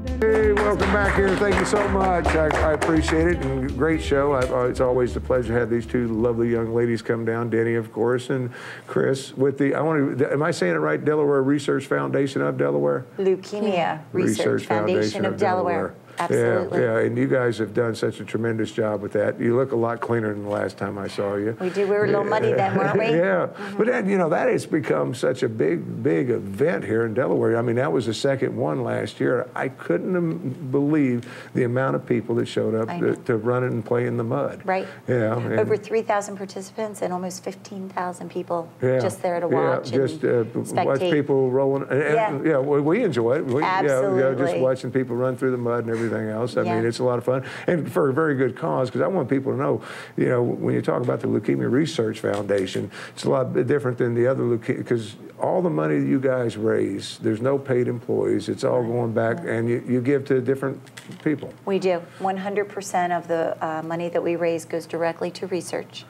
Hey, welcome back here. Thank you so much. I appreciate it, and great show. It's always a pleasure to have these two lovely young ladies come down. Denni, of course, and Chris with the, am I saying it right? Delaware Research Foundation of Delaware? Leukemia Research Foundation of Delaware. Absolutely. Yeah, and you guys have done such a tremendous job with that. You look a lot cleaner than the last time I saw you. We do. We were a little muddy then, weren't we? Yeah. But that, you know, that has become such a big event here in Delaware. I mean, that was the second one last year. I couldn't believe the amount of people that showed up to run and play in the mud. Right. Yeah. Over 3,000 participants and almost 15,000 people just there to watch. Yeah, just watch people rolling. And, yeah, we enjoy it. Absolutely. Just watching people run through the mud and everything else. I mean, it's a lot of fun, and for a very good cause, because I want people to know, you know, when you talk about the Leukemia Research Foundation, it's a lot different than the other leukemia, because all the money that you guys raise, there's no paid employees. It's all going back, and you give to different people. We do. 100% of the money that we raise goes directly to research.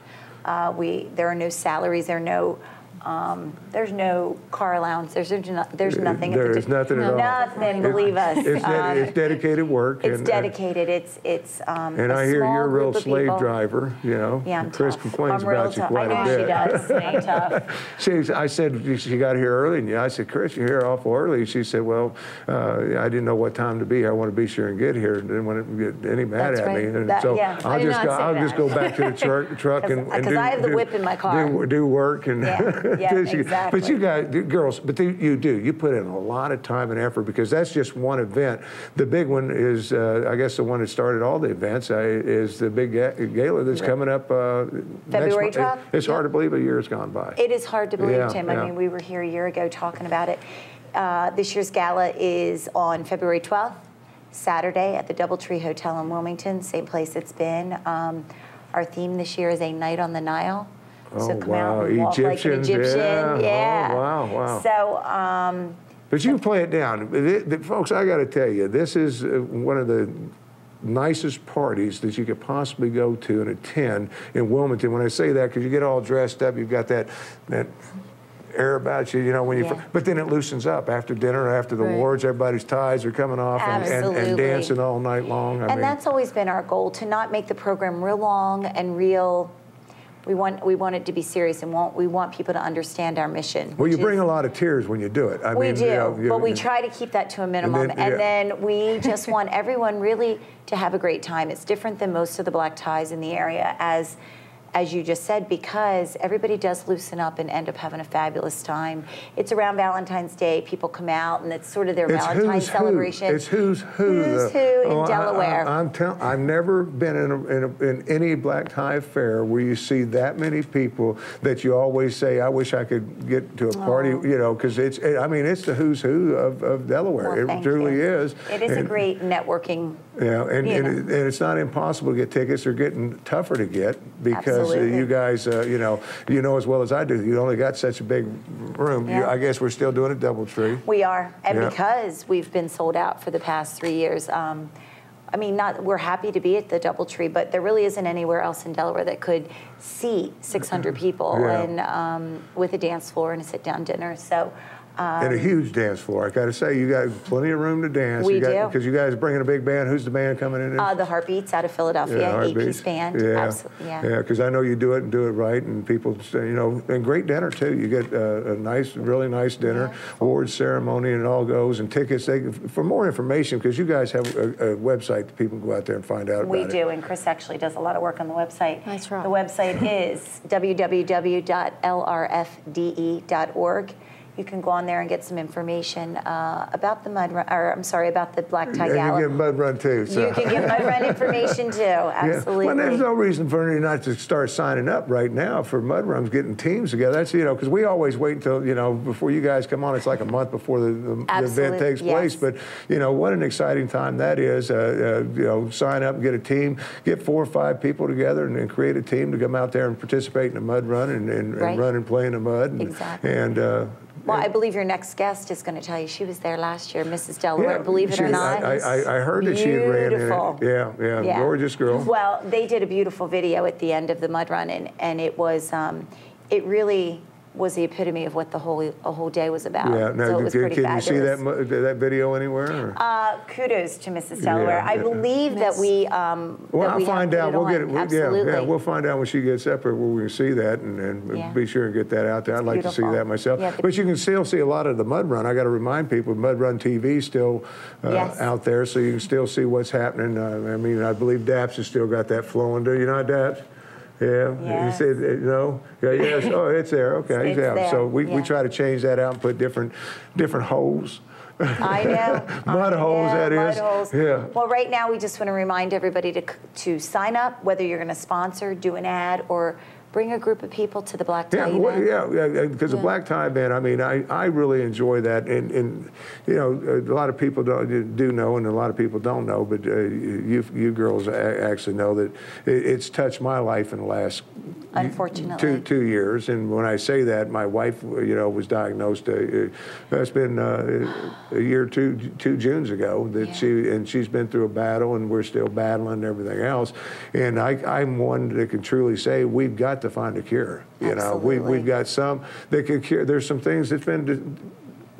There are no salaries. There's no car allowance. There's nothing. There is nothing at all. Nothing, believe us. It's dedicated work. It's dedicated. It's and I hear you're a real slave driver, you know. Yeah, I'm Chris tough. complains about you quite a bit. I know she does. I'm tough. I said, she got here early, and I said, Chris, you're here awful early. She said, well, I didn't know what time to be here. I want to be sure and get here. Didn't want to get any mad at me. And so I'll just go back to the truck and because I have the whip in my car. Do work and. Yeah, exactly. But you guys, girls, you put in a lot of time and effort, because that's just one event. The big one is, I guess, the one that started all the events is the big gala that's coming up February 12th. It's hard to believe a year has gone by. It is hard to believe, Tim. I mean, we were here a year ago talking about it. This year's gala is on February 12th, Saturday, at the DoubleTree Hotel in Wilmington, same place it's been. Our theme this year is A Night on the Nile. So come out and walk like an Egyptian. Yeah. Oh, wow. So, but you can play it down. Folks, I got to tell you, this is one of the nicest parties that you could possibly go to and attend in Wilmington. When I say that, because you get all dressed up, you've got that air about you, you know, when but then it loosens up after dinner, after the awards, everybody's ties are coming off and dancing all night long. I mean, that's always been our goal, to not make the program real long and real. We want it to be serious, and we want people to understand our mission. Well, you bring a lot of tears when you do it. We do, but we try to keep that to a minimum, and then we just want everyone really to have a great time. It's different than most of the black ties in the area, as you just said, because everybody does loosen up and end up having a fabulous time. It's around Valentine's Day. People come out, and it's sort of their Valentine's celebration. It's who's who in Delaware. I've never been in any black tie affair where you see that many people that you always say, I wish I could get to a party, you know, because it's the who's who of Delaware. Well, it truly is. It is a great networking. Yeah, and it's not impossible to get tickets. They're getting tougher to get because you guys, you know as well as I do, you only got such a big room. Yeah. I guess we're still doing it DoubleTree. We are, and because we've been sold out for the past 3 years. I mean, we're happy to be at the DoubleTree, but there really isn't anywhere else in Delaware that could seat 600 people and with a dance floor and a sit-down dinner. So. And a huge dance floor. I got to say, you got plenty of room to dance. We do. Because you guys are bringing a big band. Who's the band coming in? The Heartbeats out of Philadelphia, eight-piece band. Yeah, because I know you do it and do it right, and people say, you know, and great dinner too. You get a nice, really nice dinner, awards ceremony, and it all goes, and tickets. For more information, because you guys have a website that people can go out there and find out about it. We do, and Chris actually does a lot of work on the website. That's right. The website is www.lrfde.org. You can go on there and get some information about the about the Black Tie Gala. You can get Mud Run too. So. You can get Mud Run information too, absolutely. Well, there's no reason for you not to start signing up right now for Mud Runs, getting teams together. That's, you know, because we always wait until, you know, before you guys come on. It's like a month before the event takes place. But, you know, what an exciting time that is. You know, sign up, get a team, get 4 or 5 people together and create a team to come out there and participate in a Mud Run and run and play in the mud. Exactly. Well, I believe your next guest is going to tell you she was there last year, Mrs. Delaware, believe it or not. I heard that she had ran in it. Yeah, gorgeous girl. Well, they did a beautiful video at the end of the Mud Run, and it was, it really was the epitome of what a whole day was about. Yeah. Now, so it was pretty fabulous. Can you see that video anywhere? Kudos to Mrs. Delaware. Yeah, I believe that we. Well, I'll find out. We'll get it. Absolutely. Yeah, we'll find out when she gets up where we can see that and be sure and get that out there. I'd like to see that myself. Yeah, but you can still see a lot of the mud run. I got to remind people, Mud Run TV is still out there, so you can still see what's happening. I mean, I believe DAPS has still got that flowing. Do you know DAPS? Yeah, yes. You said no. Yeah, yes. Oh, it's there. Okay, it's there. So we try to change that out and put different holes. I know. Mud holes, that is. Mud holes. Yeah. Well, right now we just want to remind everybody to sign up, whether you're going to sponsor, do an ad, or bring a group of people to the black tie event. Yeah, because the black tie event, I mean, I really enjoy that, and you know, a lot of people do know, and a lot of people don't know, but you girls actually know that it's touched my life in the last unfortunately 2 years. And when I say that, my wife, you know, was diagnosed. That's been a year, two Junes ago that she's been through a battle, and we're still battling and everything else. And I'm one that can truly say we've got to find a cure. You know, we've got some that can cure. There's some things that's been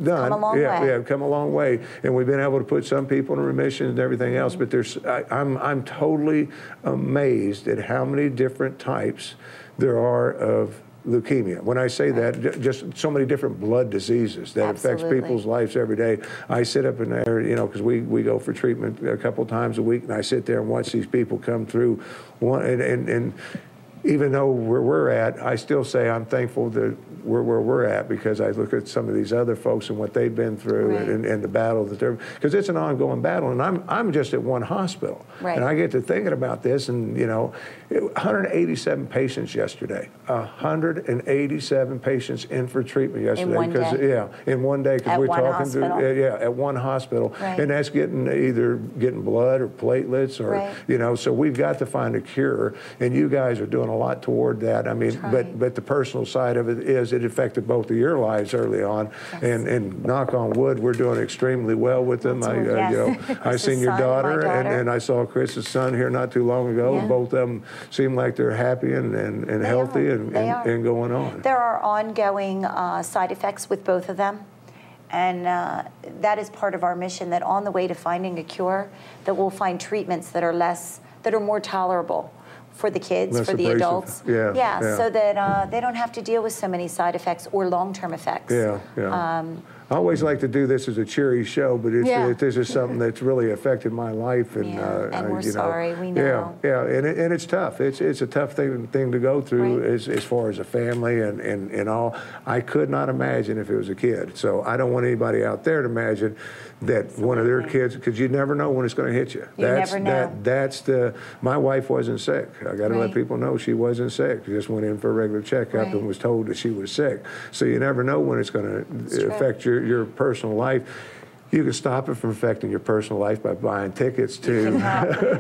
done. Come a long way. Come a long way, and we've been able to put some people in remission and everything else. But I'm totally amazed at how many different types there are of leukemia. When I say that, just so many different blood diseases that affects people's lives every day. I sit up in there, you know, because we go for treatment a couple times a week, and I sit there and watch these people come through. And even though where we're at, I still say I'm thankful that we're where we're at, because I look at some of these other folks and what they've been through and the battle that they're, because it's an ongoing battle, and I'm just at one hospital, and I get to thinking about this, and you know, 187 patients yesterday, 187 patients in for treatment yesterday. In one day? In one day, because we're talking to at one hospital, and that's either getting blood or platelets or you know, so we've got to find a cure, and you guys are doing a lot toward that. I mean, but the personal side of it is it affected both of your lives early on, and knock on wood, we're doing extremely well with them. I seen your daughter, and I saw Chris's son here not too long ago. Both of them seem like they're happy and healthy and going on. There are ongoing side effects with both of them. And that is part of our mission, that on the way to finding a cure, that we'll find treatments that are more tolerable for the kids, for the adults. So that they don't have to deal with so many side effects or long-term effects. I always like to do this as a cheery show, but this is something that's really affected my life, and we're sorry. We know. And it's tough. It's a tough thing to go through as far as a family and all. I could not imagine if it was a kid. So I don't want anybody out there to imagine that one of their kids, because you never know when it's going to hit you. You never know. My wife wasn't sick. I got to let people know she wasn't sick. She just went in for a regular checkup and was told that she was sick. So you never know when it's going to affect your personal life. You can stop it from affecting your personal life by buying tickets to.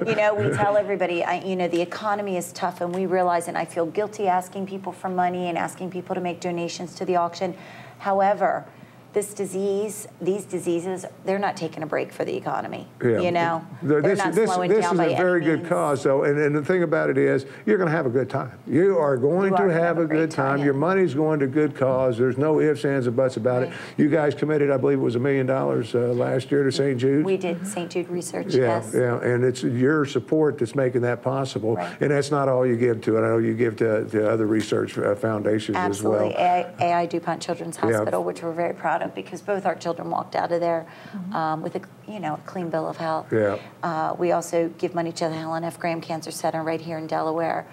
You know, we tell everybody, you know, the economy is tough, and we realize, and I feel guilty asking people for money and asking people to make donations to the auction. However, these diseases, they're not taking a break for the economy. You know, they're not slowing down by any means. This is a very good cause, though, and the thing about it is, you're going to have a good time. You are going to have a good time. Your money's going to good cause. There's no ifs, ands, or buts about it. You guys committed, I believe it was $1 million last year to St. Jude. We did St. Jude Research. And it's your support that's making that possible. And that's not all you give to it. I know you give to other research foundations as well. Absolutely. AI DuPont Children's Hospital, which we're very proud of, because both our children walked out of there with a clean bill of health. We also give money to the Helen F. Graham Cancer Center right here in Delaware.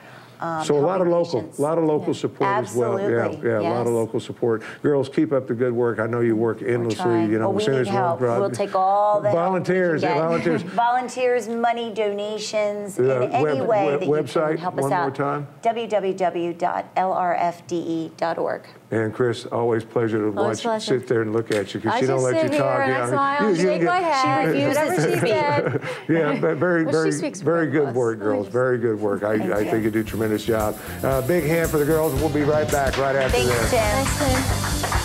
So a lot of local support as well. A lot of local support. Girls, keep up the good work. I know you work endlessly. You know, as soon as help. We'll take all the volunteers. Volunteers, money, donations, in any way that you can help us out. One more time. www.lrfde.org. And Chris, always pleasure to watch, sit there and look at you, because she don't let you talk. I smile, shake my head. She refuses to speak. But very good work, girls. Very good work. I think you do a tremendous job. Big hand for the girls. We'll be right back right after this. Thanks, Tim.